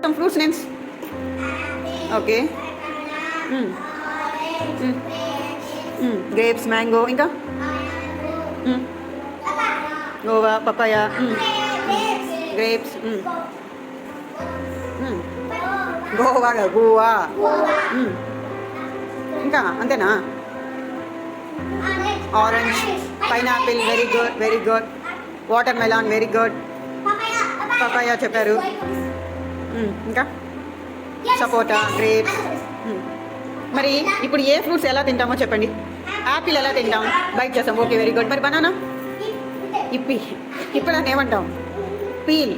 మొత్తం fruits names. Okay. Grapes, mango, ఇంకా guava, papaya, grapes, guava guava, ఇంకా అంతేనా? Orange, pineapple, very good very good. Watermelon, very good. Papaya చెప్పారు. ఇంకా సపోటా, grapes. మరి ఇప్పుడు ఏ ఫ్రూట్స్ ఎలా తింటామో చెప్పండి. యాపిల్ ఎలా తింటాం? బైట్ చేస్తాం. Okay, very good. మరి బనానా? ఇప్పి. ఇప్పుడు దాన్ని ఏమంటాం? పీల్.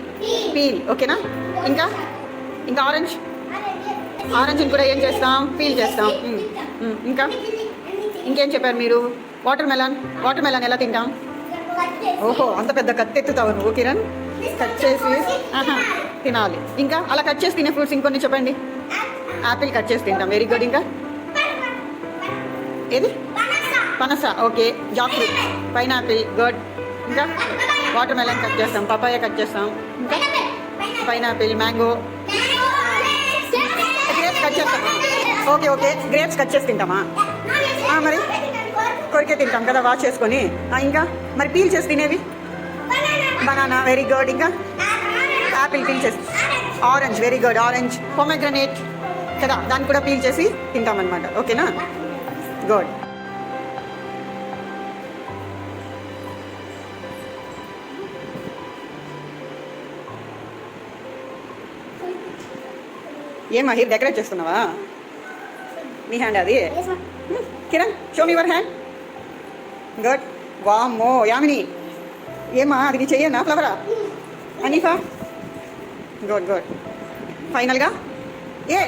పీల్, ఓకేనా? ఇంకా ఇంకా ఆరెంజ్. ఆరెంజ్ని కూడా ఏం చేస్తాం? పీల్ చేస్తాం. ఇంకా ఇంకేం చెప్పారు మీరు? Water melon. వాటర్ మెలాన్ ఎలా తింటాం? ఓహో, అంత పెద్ద కత్తి ఎత్తుతావు నువ్వు కిరణ్. కట్ చేసి తినాలి. ఇంకా అలా కట్ చేసి తినే ఫ్రూట్స్ ఇంకొన్ని చెప్పండి. యాపిల్ కట్ చేసి తింటాం, వెరీ గుడ్. ఇంకా ఏది? పనస, okay. Jack fruit, pineapple, good. ఇంకా వాటర్ మెలన్ కట్ చేస్తాం, పపాయ కట్ చేస్తాం, ఇంకా పైనాపిల్, మ్యాంగో, గ్రేప్స్ కట్ చేస్తామా? ఓకే ఓకే, గ్రేప్స్ కట్ చేసి తింటామా? మరి కొరికే తింటాం కదా వాష్ చేసుకొని. ఇంకా మరి పీల్ చేసి తినేవి? Banana, very good. ఇంకా యాపిల్ పీల్ చేసి. Orange, very good. Orange. Pomegranate కదా, దాన్ని కూడా పీల్ చేసి తింటామన్నమాట, ఓకేనా? గుడ్. ఏం మహిర్ డెకరేట్ చేస్తున్నావా? నీ హ్యాండ్ అది? Kiran, show me your hand. Good. వామ్మో యామిని, ఏమా అది నీ చెయ్యనా? ఫ్లవరా? అనీఫా, గుడ్ గుడ్. ఫైనల్గా ఏ